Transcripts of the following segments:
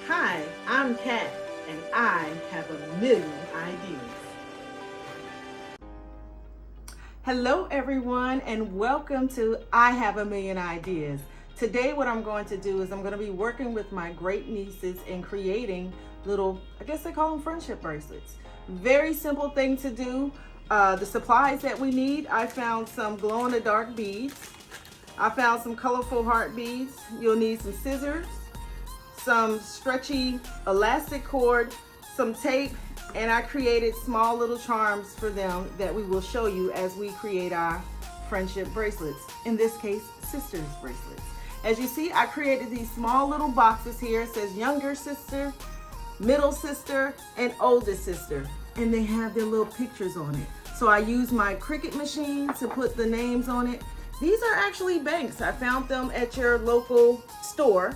Hi, I'm Katt, and I have a million ideas. Hello everyone, and welcome to I Have a Million Ideas. Today what I'm going to do is I'm going to be working with my great nieces in creating little, I guess they call them friendship bracelets. Very simple thing to do. The supplies that we need, I found some glow-in-the-dark beads. I found some colorful heart beads. You'll need some scissors, some stretchy elastic cord, some tape, and I created small little charms for them that we will show you as we create our friendship bracelets. In this case, sisters bracelets. As you see, I created these small little boxes here. It says younger sister, middle sister, and oldest sister. And they have their little pictures on it. So I use my Cricut machine to put the names on it. These are actually banks. I found them at your local store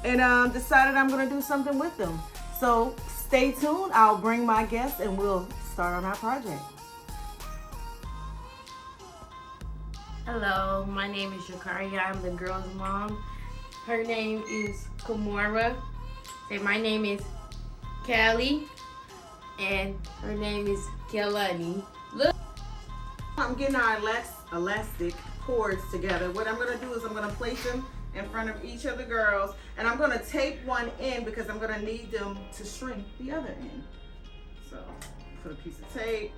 and decided I'm gonna do something with them. So stay tuned, I'll bring my guests and we'll start on our project. Hello, my name is Shakaria. I'm the girl's mom. Her name is Kamora. And my name is Callie. And her name is Kelani. Look. I'm getting our elastic cords together. What I'm gonna do is I'm gonna place them in front of each of the girls, and I'm gonna tape one end because I'm gonna need them to shrink the other end. So put a piece of tape.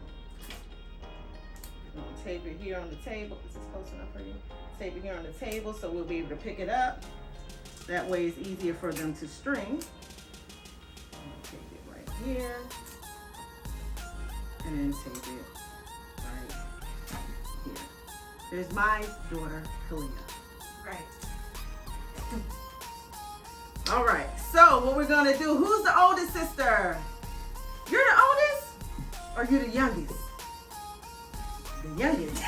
I'm gonna tape it here on the table. This is close enough for you. Tape it here on the table so we'll be able to pick it up. That way it's easier for them to string. Tape it right here. And then tape it right here. There's my daughter, Kalia. Right. All right, so what we're gonna do, who's the oldest sister? You're the oldest? Or you're the youngest? The youngest.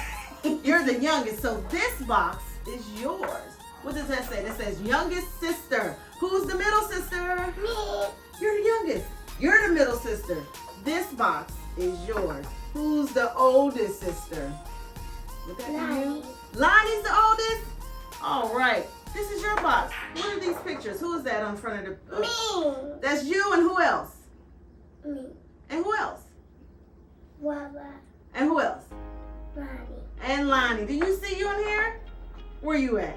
You're the youngest, so this box is yours. What does that say? That says youngest sister. Who's the middle sister? Me. You're the youngest. You're the middle sister. This box is yours. Who's the oldest sister? Would that be you? Lonnie's the oldest? All right. This is your box. What are these pictures? Who is that on front of the... Me. That's you, and who else? Me. And who else? Baba. And who else? Lonnie. And Lonnie. Do you see you in here? Where you at?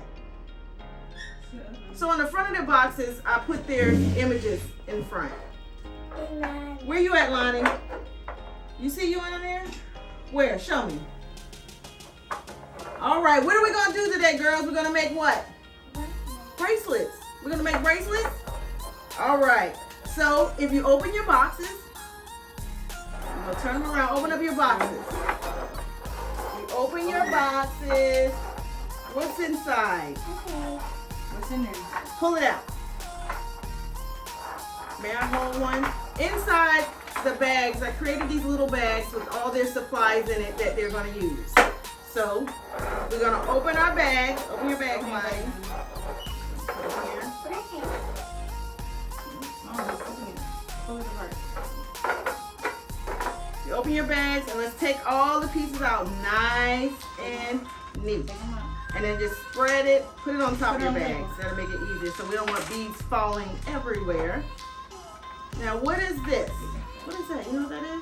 So on the front of the boxes, I put their images in front. Lonnie. Where you at, Lonnie? You see you in there? Where? Show me. All right, what are we gonna do today, girls? We're gonna make what? Bracelets. We're gonna make bracelets? All right, so if you open your boxes, I'm gonna turn them around, open up your boxes. You open your boxes. What's inside? Okay. What's in there? Pull it out. May I hold one? Inside the bags, I created these little bags with all their supplies in it that they're gonna use. So, we're gonna open our bag. Open your bag, Lonnie. Put it here. Pull it apart. You open your bags and let's take all the pieces out nice and neat. And then just spread it, put it on top of your bags. That'll make it easier so we don't want beads falling everywhere. Now, what is this? What is that? You know what that is?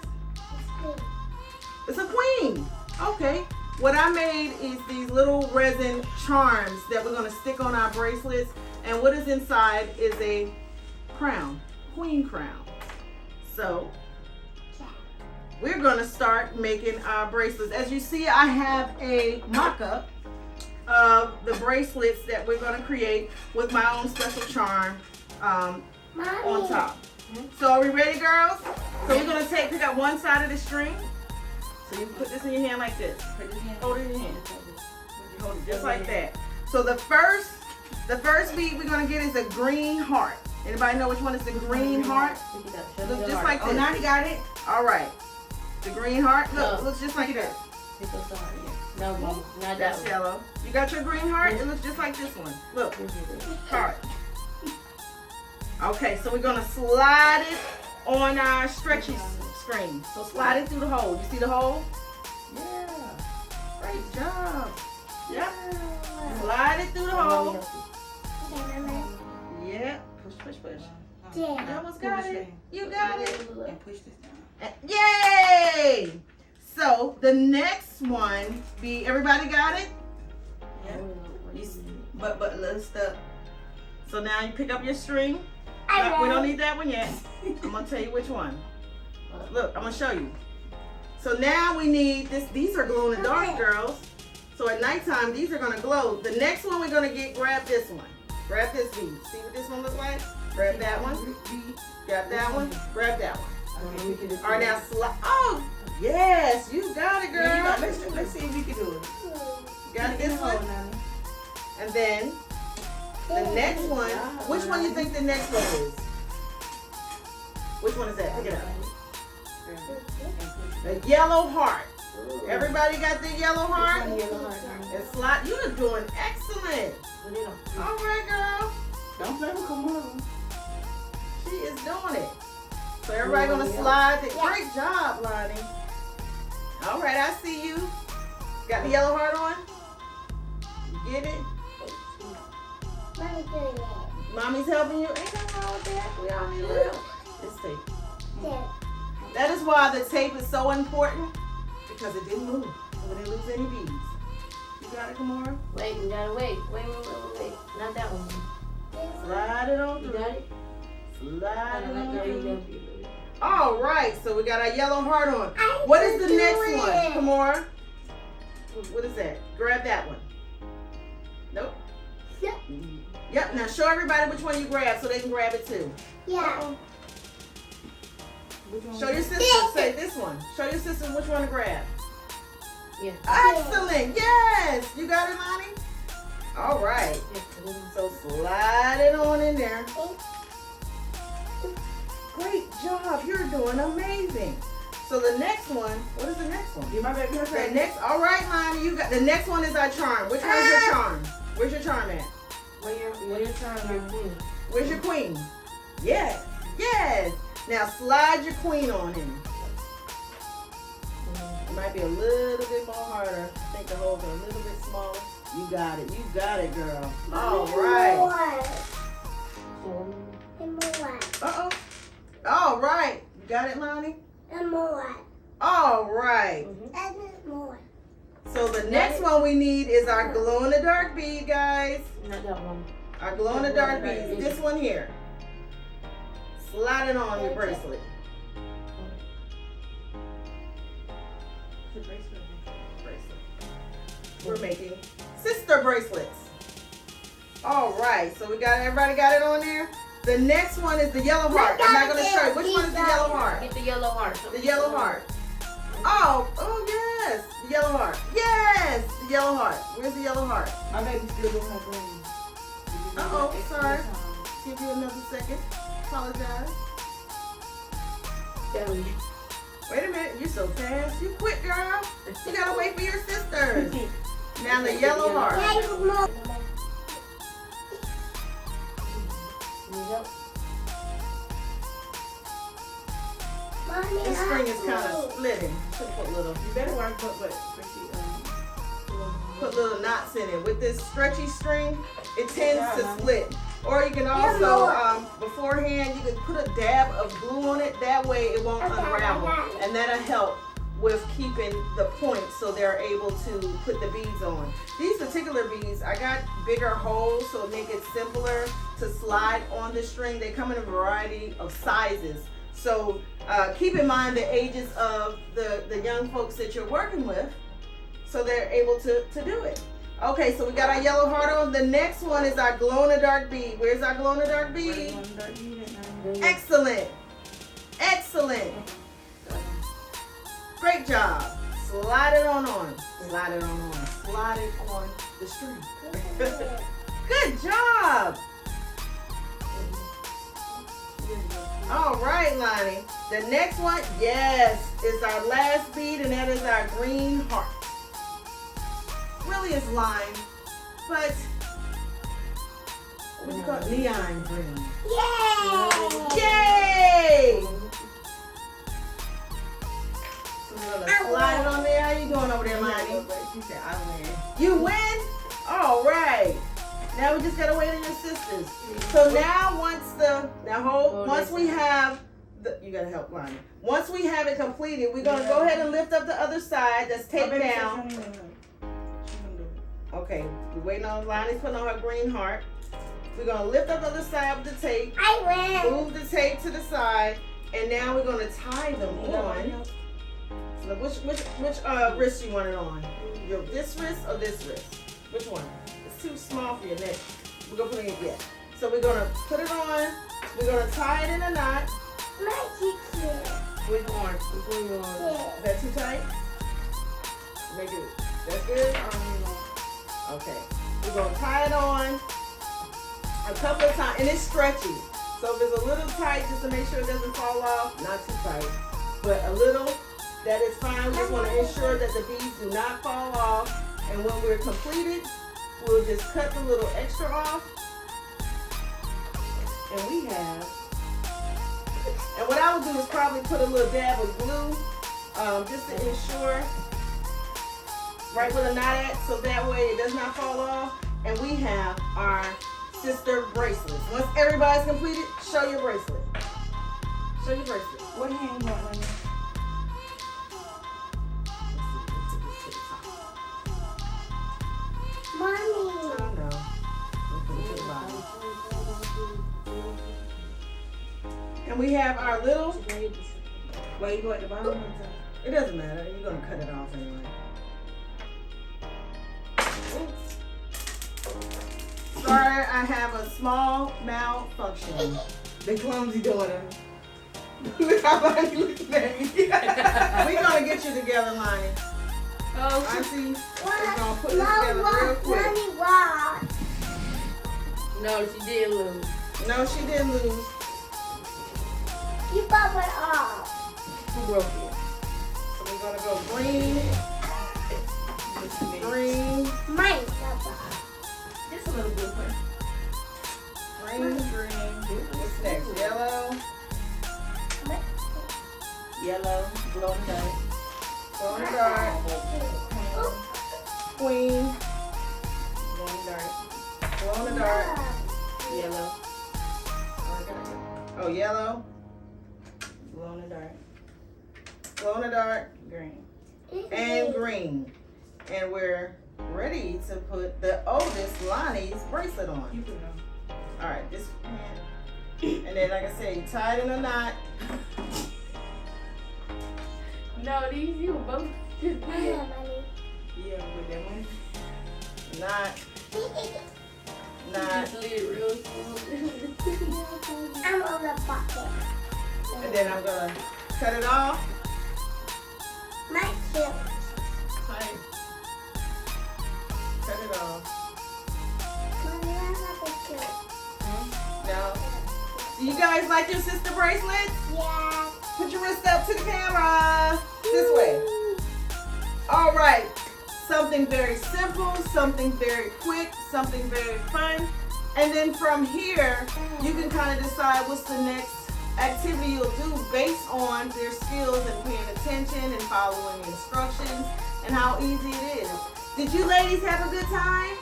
It's a queen. Okay. What I made is these little resin charms that we're gonna stick on our bracelets. And what is inside is a crown, queen crown. So we're gonna start making our bracelets. As you see, I have a mock-up of the bracelets that we're gonna create with my own special charm on top. So are we ready, girls? So we're gonna pick up one side of the string. So you put this in your hand like this. Hold it in your hand. Hold it just like that. So the first bead we're gonna get is a green heart. Anybody know which one is the green heart? Look just like this. Oh, now you got it. All right. The green heart. Look, looks just like this. No, Mom, not that That's one. yellow. You got your green heart? It looks just like this one. Look, heart. Okay, so we're gonna slide it on our stretchy string. So slide it through the hole. You see the hole? Yeah. Great job. Yep. Slide it through the hole. Yeah. Push, push, push. You almost got it. You got it. And push this down. Yay! So the next one be everybody got it? Yeah. But let's stop. So now you pick up your string. We don't need that one yet. I'm gonna tell you which one. Look, I'm gonna show you. So now we need this. These are glow in the dark, girls. So at nighttime, these are gonna glow. The next one we're gonna grab this one. Grab this bead. See what this one looks like? Grab that one. Grab that one. Grab that one. Okay, we can just. All right, now slide. Oh, yes, you got it, girl. Yeah, let's see if we can do it. You got this one. And then the next one. Which one you think the next one is? Which one is that? Pick it up. The yellow heart. Everybody got the yellow heart? And slide. You are doing excellent. All right, girl. Don't play with Kamara. She is doing it. So everybody gonna slide. Great job, Lonnie. All right, I see you. Got the yellow heart on? You get it? Mommy's helping you. Ain't nothing wrong with that. We all need a little. It's tape. That is why the tape is so important, because it didn't move. We didn't lose any beads. You got it, Kamara? Wait, we gotta wait. Wait. Not that one. Slide it on You through. got it? Slide it on through. through. All right, so we got our yellow heart on. What is the next one, Kamara? What is that? Grab that one. Nope. Yep, now show everybody which one you grab so they can grab it too. Show your sister, say this one. Show your sister which one to grab. Yeah. Excellent, yes. You got it, Lonnie? All right, so slide it on in there. Great job, you're doing amazing. So the next one, what is the next one? Get my baby her The next, all right, Lonnie, you got, the next one is our charm. Which one's your charm? Where's your charm at? Where your charm your queen? Where's your queen? Yes, yes. Now slide your queen on in. It might be a little bit more harder. I think the holes are a little bit smaller. You got it, girl. All right. Uh-oh. All right. You got it, Lonnie? All right. So the next one we need is our glow-in-the-dark bead, guys. Not that one. Our glow-in-the-dark bead. This one here. Slide it on your bracelet. We're making sister bracelets. All right, so everybody got it on there. The next one is the yellow heart. I'm not gonna show you. Which one is the yellow heart? Get the yellow heart. The yellow heart. Oh yes, the yellow heart. Yes, the yellow heart. Where's the yellow heart? My baby's still doing her green. Uh-oh, sorry. Give you another second. Apologize. Wait a minute, you're so fast. You quit, girl. You gotta wait for your sisters. Now the yellow heart. This string is kind of splitting. Put little. You better work, but Put little knots in it. With this stretchy string, it tends to split. Or you can also, beforehand, you can put a dab of glue on it. That way it won't unravel. And that'll help with keeping the points so they're able to put the beads on. These particular beads, I got bigger holes so it make it simpler to slide on the string. They come in a variety of sizes. So keep in mind the ages of the young folks that you're working with so they're able to do it. Okay, so we got our yellow heart on. The next one is our glow-in-the-dark bead. Where's our glow-in-the-dark bead? Excellent. Excellent. Great job. Slide it on. Slide it on. Slide it on the string. Good job. All right, Lonnie. The next one, yes, is our last bead, and that is our green heart. Really is lime, but what do you call it? Neon green. Yay! So we're gonna slide it on there. How you doing over there, Lonnie? She said I win. You win? All right. Now we just gotta wait on your sisters. So now once now hold once we have you gotta help Lonnie. Once we have it completed, we're gonna go ahead and lift up the other side that's taped down. Okay, we're waiting on Lonnie's putting on her green heart. We're gonna lift up the other side with the tape. I win. Move the tape to the side, and now we're gonna tie them on. So which wrist you want it on? This wrist or this wrist? Which one? It's too small for your neck. We're gonna put it in, yeah. So we're gonna put it on. We're gonna tie it in a knot. Which one? Which one you want? Is that too tight? Make it. That's good? Okay. We're going to tie it on a couple of times. And it's stretchy. So if it's a little tight, just to make sure it doesn't fall off. Not too tight. But a little, that is fine. We just want to ensure that the beads do not fall off. And when we're completed, we'll just cut the little extra off. And we have... And what I would do is probably put a little dab of glue, just to ensure right where the knot at, so that way it does not fall off. And we have our sister bracelets. Once everybody's completed, show your bracelet. Show your bracelet. What hand you want, Lonnie? Mommy. Oh no. Let's put it to the bottom. And we have our little. Where you go at the bottom? It doesn't matter. You're gonna cut it off anyway. Sorry, I have a small malfunction. The clumsy daughter. Look how Lonnie looking at me. We're gonna get you together, Lonnie. Oh, Auntie, we're gonna put this together real quick. Mommy, what? no, she did lose. No, she didn't lose. You got it off. Who broke it? So we're gonna go green, green, Mine got it. Just a little bit. green. What's next? Yellow, yellow, glow in the dark, glow in the dark, queen, glow in the dark, glow in the dark, yellow. Oh, yellow, glow in the dark, glow in the dark, green, and green. And we're ready to put the oldest Lonnie's bracelet on. You put it on. All right, this hand. And then, like I said, you tie it in a knot. No, these you both just did. Yeah, with that one. Knot. Knot. Just leave it real smooth. I'm on the bucket. And then I'm going to cut it off. My cute. Tight. Cut it off. Mommy, I have a cute. Now, do you guys like your sister bracelets? Yeah. Put your wrist up to the camera. This way. All right. Something very simple, something very quick, something very fun. And then from here, you can kind of decide what's the next activity you'll do based on their skills and paying attention and following instructions and how easy it is. Did you ladies have a good time?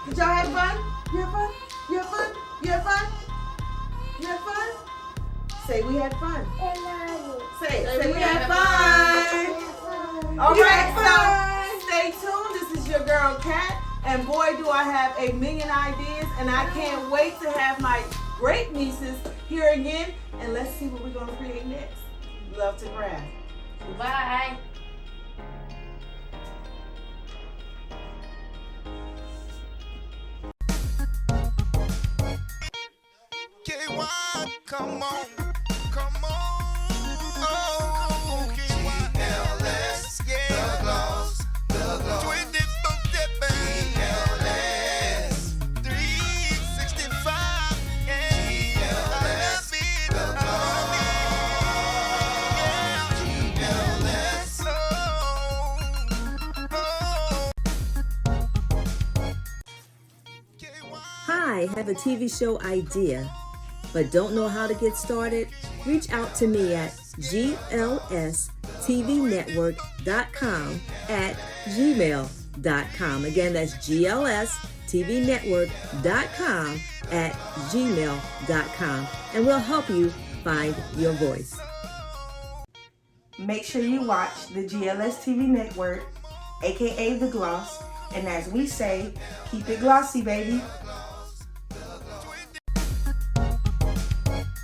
Did y'all have fun? You have fun? You have fun? You have fun? You have fun? Say we had fun. And Mommy. Say we had fun. All right, so stay tuned. This is your girl Katt, and boy, do I have a million ideas, and I can't wait to have my great nieces here again, and let's see what we're gonna create next. Love to craft. Bye. K1, come on, come on. Oh, GLS, yeah. The gloss, 24/7. GLS, 365, yeah. I love it, GLS, Hi, have a TV show idea, but don't know how to get started? Reach out to me at glsthegloss@gmail.com. Again, that's glsthegloss@gmail.com. gmail.com, and we'll help you find your voice. Make sure you watch the GLS TV network, aka The Gloss, and as we say, keep it glossy, baby.